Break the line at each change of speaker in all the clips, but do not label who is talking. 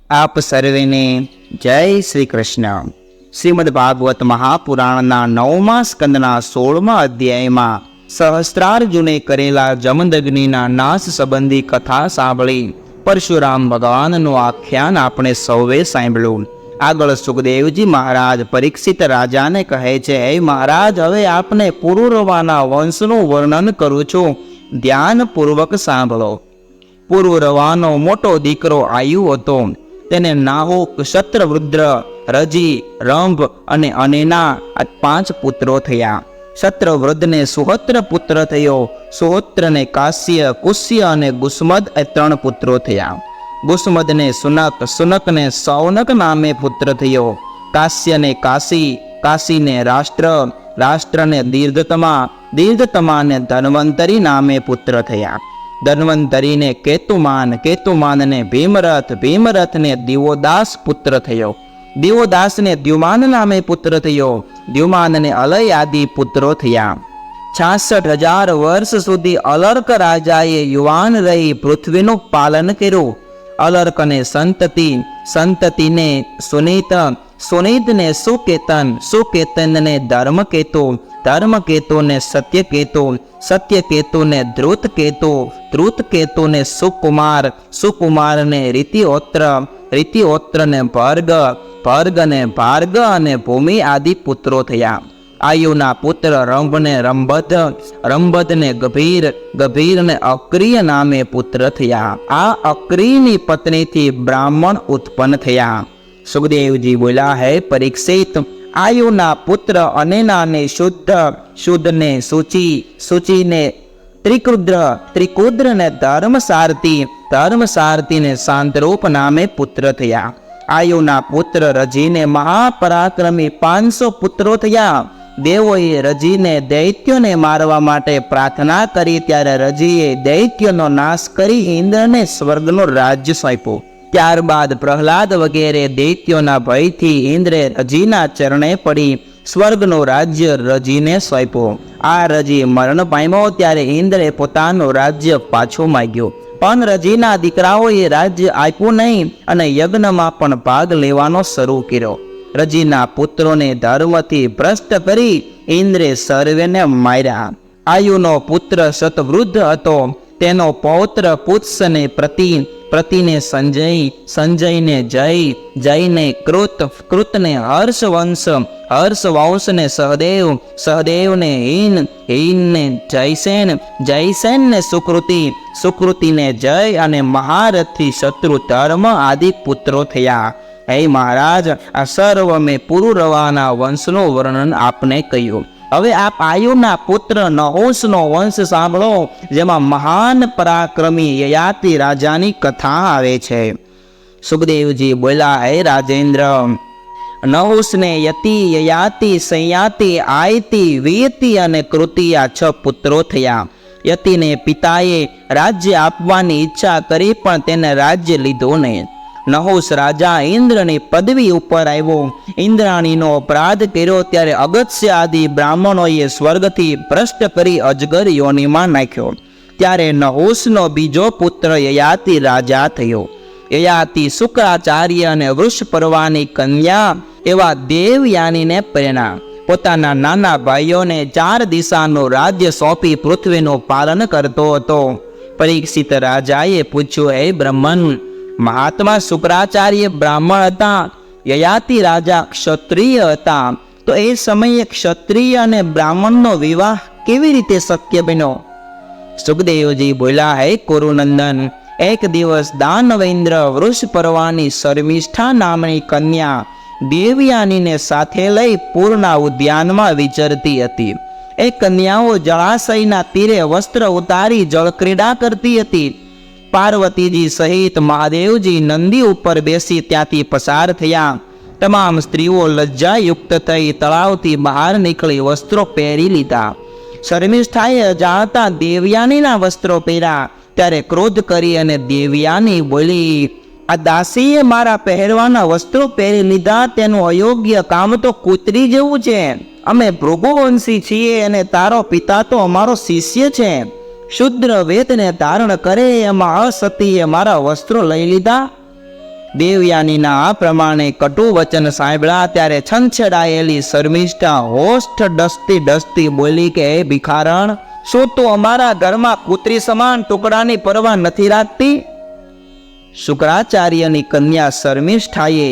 आप सर्वेने जय श्री कृष्ण। श्रीमद् भागवत महापुराणना 9मा स्कंदना 16मा अध्यायમાં સહસ્ત્રાર્જુને કરેલા જમદગ્નિના નાશ સંબંધી કથા સાંભળી પરશુરામ ભગવાનનું આખ્યાન આપણે સૌએ સાંભળ્યું। આગળ સુખદેવજી મહારાજ પરીક્ષિત રાજાને કહે છે, હે મહારાજ, હવે આપને પુરુરવાના વંશનું વર્ણન કરું છું, ધ્યાનપૂર્વક સાંભળો। પુરુરવાનો મોટો દીકરો આયુ હતો। તેને નાહુક, શત્રુવૃદ્ર, રજી, રંભ અને અનેના 5 પુત્રો થયા। શત્રુવૃદ્ધને સુહોત્ર પુત્ર થયો। સુહોત્રને કાશ્ય, કુશ્ય અને ગુસ્મદ 3 પુત્રો થયા। ગુસ્મદને સુનક, સુનકને સૌનક નામે પુત્ર થયો। કાશ્યને કાશી, કાશીને રાષ્ટ્ર, રાષ્ટ્રને દીર્ઘતમા, દીર્ઘતમાને ધન્વંતરી નામે પુત્ર થયા। ધન્વંતરીને કેતુમાન, કેતુમાનને ભીમરથ, ભીમરથને દિવોદાસ પુત્ર થયો। દિવોદાસને દ્યુમાન નામે પુત્ર થયો। દ્યુમાનને અલય આદિ પુત્રો થયા। 66,000 વર્ષ સુધી અલર્ક રાજાએ યુવાન રહી પૃથ્વીનું પાલન કર્યું। અલર્કને સંતતિ, સંતતિને સુનીત, સુનીતને સુકેતન, સુકેતનને ધર્મકેતુ, ધર્મકેતુને સત્યકેતુ, સત્યકેતુને ધ્રુતકેતુ, ધ્રુતકેતુને સુકુમાર, સુકુમારને રીતિહોત્ર, રીતિહોત્રને ભર્ગ, ભર્ગને ભાર્ગ અને ભૂમિ આદિ પુત્રો થયા। આયુના પુત્ર રંભને રંભદ, રંભદને ગભીર, ગભીરને અક્રિય નામે પુત્ર થયા। આ અક્રિયની પત્નીથી બ્રાહ્મણ ઉત્પન્ન થયા। સુખદેવજી બોલ્યા, હે પરીક્ષિત, આયુના પુત્ર અનેનાને શુદ્ધ, શુદ્ધને શુચિ, શુચિને ત્રિકુદ્ર, ત્રિકુદ્રને ધર્મસારથી, ધર્મસારથીને શાંતરૂપ નામે પુત્ર થયા। આયુના પુત્ર રજીને મહાપરાક્રમી 500 પુત્રો થયા। દેવોએ રજીને દૈત્યોને મારવા માટે પ્રાર્થના કરી, ત્યારે રજીએ દૈત્યનો નાશ કરી ઇન્દ્રને સ્વર્ગનો રાજ્ય સોંપ્યો। ત્યારબાદ પ્રહલાદ વગેરે દૈત્યોના ભયથી ઇન્દ્રે રજીના ચરણે પડી સ્વર્ગનું રાજ્ય રજીને સોંપ્યો। આ રજી મરણ પામ્યો ત્યારે ઇન્દ્રે પોતાનું રાજ્ય પાછું માંગ્યું, પણ રજીના દીકરાઓએ રાજ્ય આપ્યું નહીં અને યજ્ઞમાં પણ ભાગ લેવાનો શરૂ કર્યો। રજીના પુત્રોને ધર્મથી ભ્રષ્ટ કરી ઇન્દ્રે સર્વેને માર્યા। આયુનો પુત્ર શતવૃદ્ધ હતો। તેનો પૌત્ર પુત્સને પ્રતિ, પ્રતિને સંજય, સંજયને જય, જયને કૃત, કૃતને હર્ષવંશ, હર્ષવંશને સહદેવ, સહદેવને હીન, હીનને જયસેન, જયસેનને સુકૃતિ, સુકૃતિને જય અને મહારથી શત્રુ ધર્મ આદિ પુત્રો થયા। હે મહારાજ, આ સર્વ મેં પુરુરવાના વંશનું વર્ણન આપને કહ્યું। હવે આપ આયુના પુત્ર નહુષનો વંશ સાંભળો, જેમાં મહાન પરાક્રમી યયાતિ રાજાની કથા આવે છે। સુખદેવજી બોલ્યા, હે રાજેન્દ્ર, નહુષને યતિ, યયાતિ, સંયાતિ, આયતિ, વિયતિ અને કૃતિ આ 6 પુત્રો થયા। યતિને પિતાએ રાજ્ય આપવાની ઈચ્છા કરી, પણ તેને રાજ્ય લીધું નહીં। નહુષ રાજા ઇન્દ્રની પદવી ઉપર આવ્યો। ઇન્દ્રાણીનો અપરાધ કર્યો ત્યારે અગત્ય આદિ બ્રાહ્મણોએ સ્વર્ગથી ભ્રષ્ટ કરી અજગર યોનિમાં નાખ્યો। ત્યારે નહુષનો બીજો પુત્ર યયાતિ રાજા થયો। યયાતિ શુક્રાચાર્ય અને વૃષપર્વાની કન્યા એવા દેવયાનીને પ્રેરણા પોતાના નાના ભાઈઓને 4 દિશાનું રાજ્ય સોંપી પૃથ્વીનું પાલન કરતો હતો। પરીક્ષિત રાજાએ પૂછ્યું, હે બ્રહ્મન, મહાત્મા શુક્રાચાર્ય બ્રાહ્મણ હતા, યયાતિ રાજા ક્ષત્રિય હતા, તો એ સમયે ક્ષત્રિય અને બ્રાહ્મણનો વિવાહ કેવી રીતે શક્ય બન્યો? સુખદેવજી બોલ્યા, હે કુરુનંદન, એક દિવસ દાનવેન્દ્ર વૃષપર્વાની શર્મિષ્ઠા નામની કન્યા દેવયાનીને સાથે લઈ પૂરના ઉદ્યાનમાં વિચરતી હતી। એ કન્યાઓ જળાશયના તીરે વસ્ત્ર ઉતારી જળક્રીડા કરતી હતી। પાર્વતીજી સહિત મહાદેવજી નંદી ઉપર બેસી ત્યાંથી પસાર થયા। તમામ સ્ત્રીઓ લજ્જાયુક્ત થઈ તળાવથી બહાર નીકળી વસ્ત્રો પહેરી લીધા। શર્મિષ્ઠાએ જાણતા દેવયાનીના વસ્ત્રો પહેર્યા ત્યારે ક્રોધ કરી અને દેવયાની બોલી, આ દાસીએ મારા પહેરવાના વસ્ત્રો પહેરી લીધા, તેનું અયોગ્ય કામ તો કૂતરી જેવું છે। અમે ભૃગુવંશી છીએ અને તારો પિતા તો અમારો શિષ્ય છે। શુદ્ર વેદને ધારણ કરે એમાં અસતીએ મારા વસ્ત્રો લઈ લીધા। દેવયાનીના આ પ્રમાણે કટુ વચન સાંભળ્યા ત્યારે છંછેડાયેલી શર્મિષ્ઠા હોસ્ટ ડસતી બોલી કે હે ભિખારણ, શું તું અમારા ઘરમાં કૂતરી સમાન ટુકડાની પરવા નથી રાખતી? શુક્રાચાર્યની કન્યા શર્મિષ્ઠાએ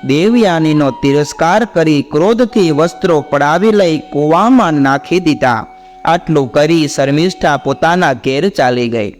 દેવયાનીનો તિરસ્કાર કરી ક્રોધથી વસ્ત્રો પડાવી લઈ કૂવામાં નાખી દીધા. આટલું કરી શર્મિષ્ઠા પોતાના ઘેર ચાલી ગઈ.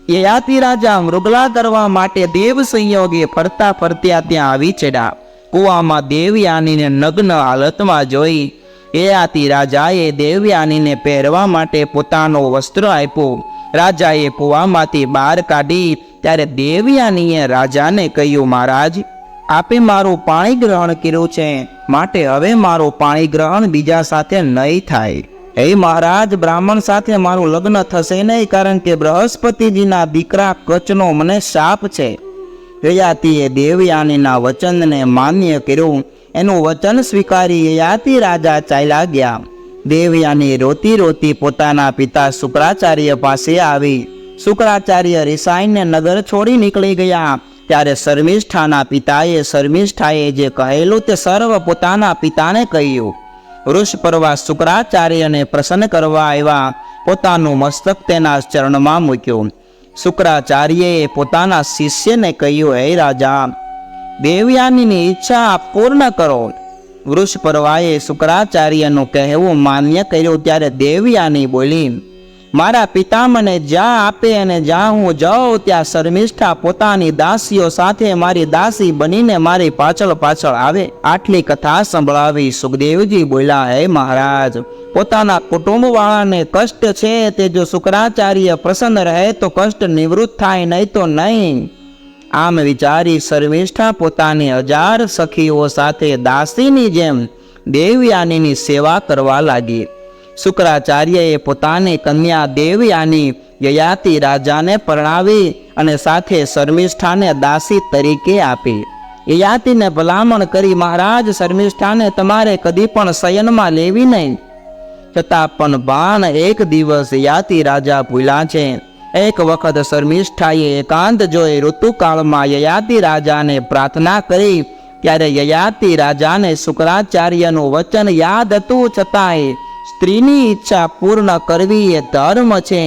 યયાતિ રાજા મૃગલા કરવા માટે દેવ સંયોગે ફરતા ફરત્યા ત્યાં આવી ચડ્યા. કૂવામાં દેવયાનીને નગ્ન હાલતમાં જોઈ યયાતિ રાજાએ દેવયાનીને પહેરવા માટે પોતાનો વસ્ત્ર આપ્યો. રાજાએ કૂવામાંથી બહાર કાઢી ત્યારે દેવયાનીએ રાજાને કહ્યું, મહારાજ, આપે મારું પાણી ગ્રહણ કર્યું છે, માટે હવે મારું પાણી ગ્રહણ બીજા સાથે નહીં થાય. હે મહારાજ, બ્રાહ્મણ સાથે મારું લગ્ન થશે નહીં, કારણ કે બૃહસ્પતિજીના દીકરા કચ્છનો મને શાપ છે. યયાતિએ દેવયાનીના વચનને માન્ય કર્યું. એનું વચન સ્વીકારી યયાતિ રાજા ચાલ્યા ગયા. દેવયાની રોતી રોતી પોતાના પિતા શુક્રાચાર્ય પાસે આવી. શુક્રાચાર્ય રિસાઈને નગર છોડી નીકળી ગયા. ત્યારે શર્મિષ્ઠાએ જે કહેલું તે સર્વ પોતાના પિતાને કહ્યું. વૃષપર્વા શુક્રાચાર્યને પ્રસન્ન કરવા આવ્યા. પોતાનું મસ્તક તેના ચરણમાં મૂક્યું. શુક્રાચાર્યએ પોતાના શિષ્યને કહ્યું, હે રાજા, દેવયાનીની ઈચ્છા પૂર્ણ કરો. વૃષપર્વાએ શુક્રાચાર્યનું કહેવું માન્ય કર્યું. ત્યારે દેવયાની બોલી, મારા પિતા મને જ્યાં આપે અને જ્યાં હું જાઉં ત્યાં શર્મિષ્ઠા પોતાની દાસીઓ સાથે મારી દાસી બનીને મારી પાછળ આવે. આટલી કથા સંભળાવી સુખદેવજી બોલ્યા, હે મહારાજ, પોતાના કુટુંબવાળાને કષ્ટ છે તે જો શુક્રાચાર્ય પ્રસન્ન રહે તો કષ્ટ નિવૃત્ત થાય, નહીં તો નહીં. આમ વિચારી શર્મિષ્ઠા પોતાની 1000 સખીઓ સાથે દાસીની જેમ દેવયાનીની સેવા કરવા લાગી. શુક્રાચાર્યએ પોતાની કન્યા દેવયાની યયાતિ રાજાને પરણાવી અને સાથે શર્મિષ્ઠાને દાસી તરીકે આપી. યયાતિને ભલામણ કરી, મહારાજ, શર્મિષ્ઠાને તમારે કદી પણ શયનમાં લેવી નહીં. છતાં પણ બાણ એક દિવસ યયાતિ રાજા ભૂલ્યા છે. એક વખત શર્મિષ્ઠાએ એકાંત જોઈ ઋતુકાળમાં યયાતિ રાજાને પ્રાર્થના કરી. ત્યારે યયાતિ રાજાને શુક્રાચાર્યનું વચન યાદ હતું, છતાંય સ્ત્રીની ઈચ્છા પૂર્ણ કરવી એ ધર્મ છે.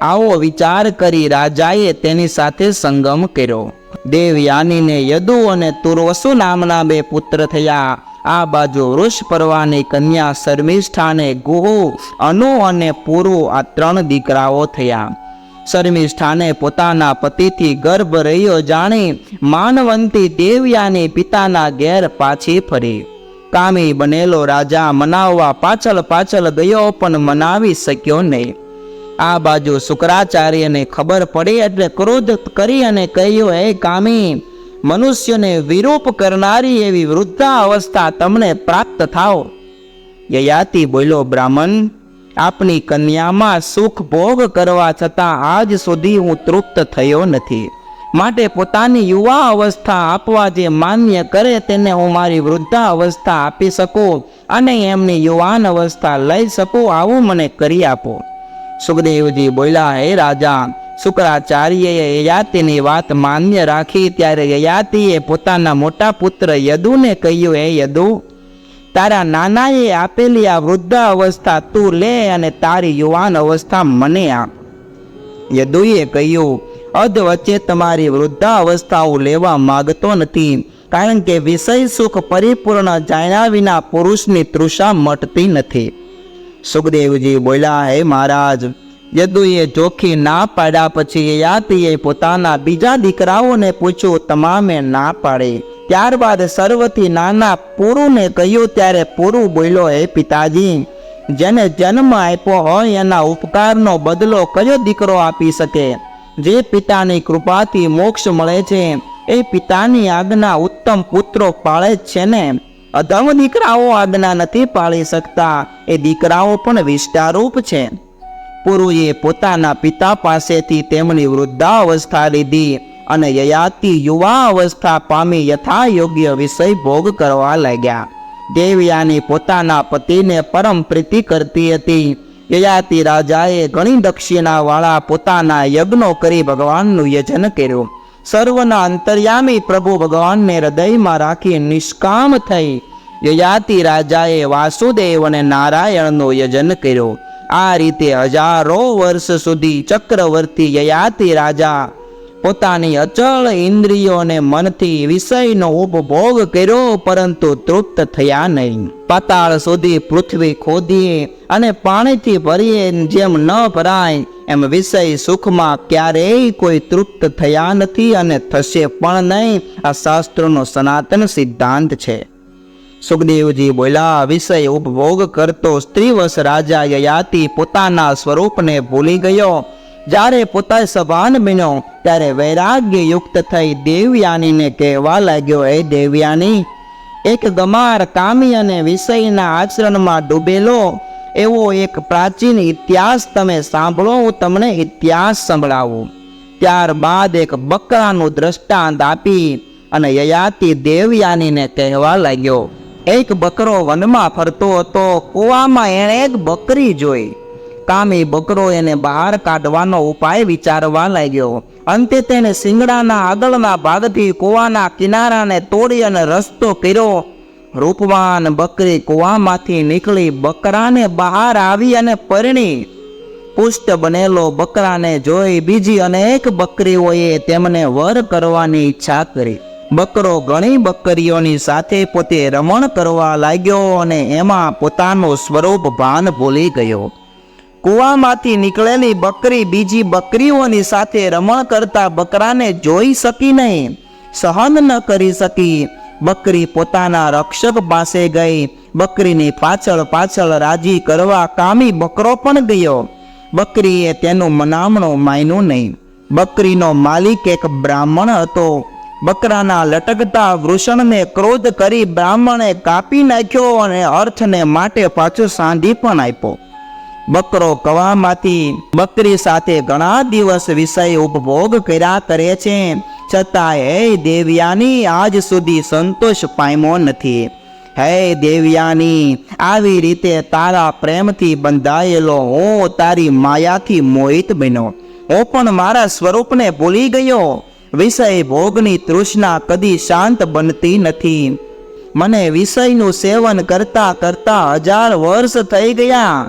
આવો વિચાર કરી રાજાએ તેની સાથે સંગમ કર્યો. દેવયાનીને યદુ અને તુર્વસુ નામના 2 પુત્ર થયા. આ બાજુ વૃષપર્વાની કન્યા શર્મિષ્ઠાને ગુહુ, અનુ અને પુરુ આ 3 દીકરાઓ થયા. શર્મિષ્ઠાને પોતાના પતિથી ગર્ભ રહ્યો જાણી માનવંતી દેવયાની પિતાના ઘેર પાછી ફરી. કામી બનેલો રાજા મનાવવા પાછળ ગયો, પણ મનાવી શક્યો નહીં. આ બાજુ શુક્રાચાર્યને ખબર પડી એટલે ક્રોધ કરી અને કહ્યું, હે કામી, મનુષ્યને વિરૂપ કરનારી એવી વૃદ્ધા અવસ્થા તમને પ્રાપ્ત થાવ. યયાતિ બોલ્યો, બ્રાહ્મણ, આપની કન્યામાં સુખ ભોગ કરવા છતાં આજ સુધી હું તૃપ્ત થયો નથી. માટે પોતાની યુવા અવસ્થા આપવા જે માન્ય કરે તેને હું મારી વૃદ્ધા અવસ્થા આપી શકું અને એમની યુવાન અવસ્થા લઈ શકું, આવું મને કરી આપો. સુખદેવજી બોલ્યા, હે રાજા, શુક્રાચાર્યએ યયાતિની વાત માન્ય રાખી. ત્યારે યયાતિએ પોતાના મોટા પુત્ર યદુને કહ્યું, હે યદુ, તારા નાનાએ આપેલી આ વૃદ્ધા અવસ્થા તું લે અને તારી યુવાન અવસ્થા મને આપ. યદુએ કહ્યું, અધ વચ્ચે તમારી વૃદ્ધા અવસ્થાઓ લેવા માગતો નથી, કારણ કે વિષય સુખ પરિપૂર્ણ જાણ્યા વિના પુરુષની તૃષા મટતી નથી. સુખદેવજી બોલ્યા, હે મહારાજ, યદુએ ચોખ્ખી ના પાડ્યા પછી યયાતિએ પોતાના બીજા દીકરાઓને પૂછ્યું. તમામે ના પાડી. ત્યારબાદ સર્વથી નાના પુરુને કહ્યું. ત્યારે પુરુ બોલ્યો, હે પિતાજી, જેને જન્મ આપ્યો હોય એના ઉપકારનો બદલો કયો દીકરો આપી શકે? જે પિતાની કૃપાથી મોક્ષ મળે છે એ પિતાની આજ્ઞા ઉત્તમ પુત્રો પાળે જ છે ને. અધમ દીકરાઓ આજ્ઞા નથી પાળી શકતા, એ દીકરાઓ પણ વિષ્ટારૂપ છે. પુરુએ પોતાના પિતા પાસેથી તેમની વૃદ્ધાવસ્થા લીધી અને યયાતિ યુવા અવસ્થા પામી યથા યોગ્ય વિષય ભોગ કરવા લાગ્યા. દેવયાની પોતાના પતિને પરમ પ્રીતિ કરતી હતી. યયાતિ રાજાએ ઘણી દક્ષિણાવાળા પોતાના યજ્ઞો કરી ભગવાનનું યજન કર્યું. સર્વના અંતર્યામી પ્રભુ ભગવાનને હૃદયમાં રાખી નિષ્કામ થઈ યયાતિ રાજાએ વાસુદેવ અને નારાયણનો યજન કર્યો. આ રીતે હજારો વર્ષ સુધી ચક્રવર્તી યયાતિ રાજા પોતાની અચળ ઇન્દ્રિયો અને મનથી વિષયનો ઉપભોગ કર્યો, પરંતુ તૃપ્ત થયા નહીં. પાતાળ સુધી પૃથ્વી ખોદીએ અને પાણીથી ભરીએ જેમ ન ભરાય એમ વિષય સુખમાં ક્યારેય કોઈ તૃપ્ત થયા નથી અને થશે પણ નહીં. આ શાસ્ત્રોનો સનાતન સિદ્ધાંત છે. સુખદેવજી બોલ્યા, વિષય ઉપભોગ કરતો સ્ત્રીવશ રાજા યયાતિ પોતાના સ્વરૂપને ભૂલી ગયો. જ્યારે પોતા સભાન બન્યો ત્યારે વૈરાગ્ય યુક્ત થઈ દેવયાનીને કહેવા લાગ્યો, હે દેવયાની, એક ગમાર કામી અને વિષયના આચરણમાં ડૂબેલો એવો એક પ્રાચીન ઇતિહાસ તમે સાંભળો. હું તમને ઇતિહાસ સંભળાવું. ત્યારબાદ એક બકરાનું દ્રષ્ટાંત આપી અને યયાતિ દેવયાનીને કહેવા લાગ્યો, એક બકરો વનમાં ફરતો હતો. કૂવામાં એણે એક બકરી જોઈ. કામી બકરો એને બહાર કાઢવાનો ઉપાય વિચારવા લાગ્યો. અંતે તેને શિંગડાના આગળના ભાગથી કૂવાના કિનારાને તોડી અને રસ્તો કર્યો. રૂપવાન બકરી કૂવામાંથી નીકળી બકરાને બહાર આવી અને પરણી. પુષ્ટ બનેલો બકરાને જોઈ બીજી અનેક બકરીઓએ તેમને વર કરવાની ઈચ્છા કરી. બકરો ઘણી બકરીઓની સાથે પોતે રમણ કરવા લાગ્યો અને એમાં પોતાનું સ્વરૂપ ભાન ભૂલી ગયો. કૂવામાંથી નીકળેલી બકરી બીજી બકરીઓની સાથે રમણ કરતા બકરાને જોઈ શકી નહીં, સહન ન કરી શકી. બકરી પોતાના રક્ષક પાસે ગઈ. બકરીની પાછળ પાછળ રાજી કરવા કામી બકરો પણ ગયો. બકરીએ તેનું મનામણું માન્યું નહીં. બકરીનો માલિક એક બ્રાહ્મણ હતો. બકરાના લટકતા વૃષણને ક્રોધ કરી બ્રાહ્મણે કાપી નાખ્યો અને અર્થને માટે પાછો સાંધી પણ આપ્યો. બકરો કવામાંથી બકરી સાથે ઘણા દિવસ વિષય ઉપભોગ કર્યા કરે છે, છતાં હે દેવયાની આજ સુધી સંતોષ પામ્યો નથી. હે દેવયાની, આવી રીતે તારા પ્રેમથી બંધાયેલો હું તારી માયાથી મોહિત બન્યો. હું પણ મારા સ્વરૂપને ભૂલી ગયો. વિષય ભોગની તૃષ્ણા કદી શાંત બનતી નથી. મને વિષયનું સેવન કરતા કરતા 1000 વર્ષ થઈ ગયા.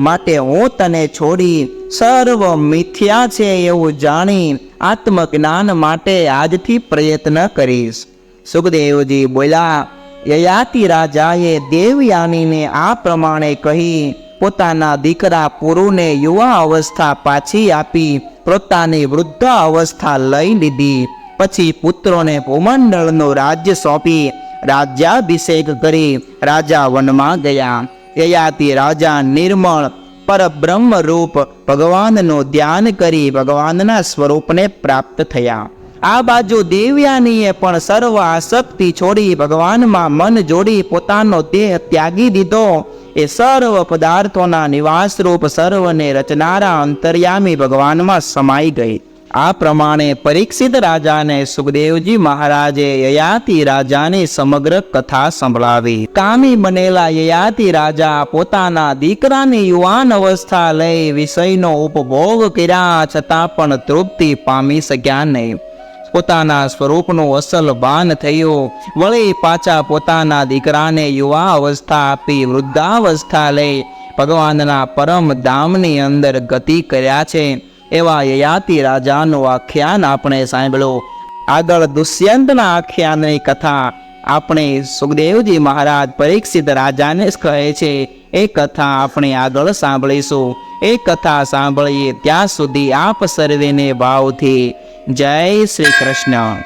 માટે હું તને છોડી સર્વ મિથ્યા છે એવું જાણી આત્મજ્ઞાન માટે આજથી પ્રયત્ન કરીશ. સુખદેવજી બોલ્યા, યયાતિ રાજાએ દેવયાનીને આ પ્રમાણે કહી પોતાના દીકરા પુરુને યુવા અવસ્થા પાછી આપી પોતાની વૃદ્ધ અવસ્થા લઈ લીધી. પછી પુત્રોને ભૂમંડળનું રાજ્ય સોંપી રાજ્યાભિષેક કરી રાજા વનમાં ગયા. યયાતિ રાજા નિર્મળ પરબ્રહ્મ રૂપ ભગવાનનું ધ્યાન કરી ભગવાનના સ્વરૂપને પ્રાપ્ત થયા. આ બાજુ દેવયાનીએ પણ સર્વ આસક્તિ છોડી ભગવાનમાં મન જોડી પોતાનો દેહ ત્યાગી દીધો. એ સર્વ પદાર્થોના નિવાસ રૂપ સર્વને રચનારા અંતર્યામી ભગવાનમાં સમાઈ ગઈ. આ પ્રમાણે પરીક્ષિત રાજાને સુખદેવજી મહારાજે યયાતિ રાજાની સમગ્ર કથા સંભળાવી. કામી બનેલા યયાતિ રાજા પોતાના દીકરાની યુવાન અવસ્થા લઈ વિષયનો ઉપભોગ કર્યા છતાં પણ તૃપ્તિ પામી શક્યા નહીં. પોતાના સ્વરૂપનું અસલ ભાન થયું. વળી પાછા પોતાના દીકરાને યુવા અવસ્થા આપી વૃદ્ધાવસ્થા લઈ ભગવાનના પરમ ધામની અંદર ગતિ કર્યા છે. એવા યયાતિ રાજાનું આખ્યાન આપણે સાંભળ્યું. આગળ દુષ્યંતના આખ્યાનની કથા આપણે સુખદેવજી મહારાજ પરીક્ષિત રાજાને કહે છે એ કથા આપણે આગળ સાંભળીશું. એ કથા સાંભળીએ ત્યાં સુધી આપ સર્વેને ભાવથી જય શ્રી કૃષ્ણ.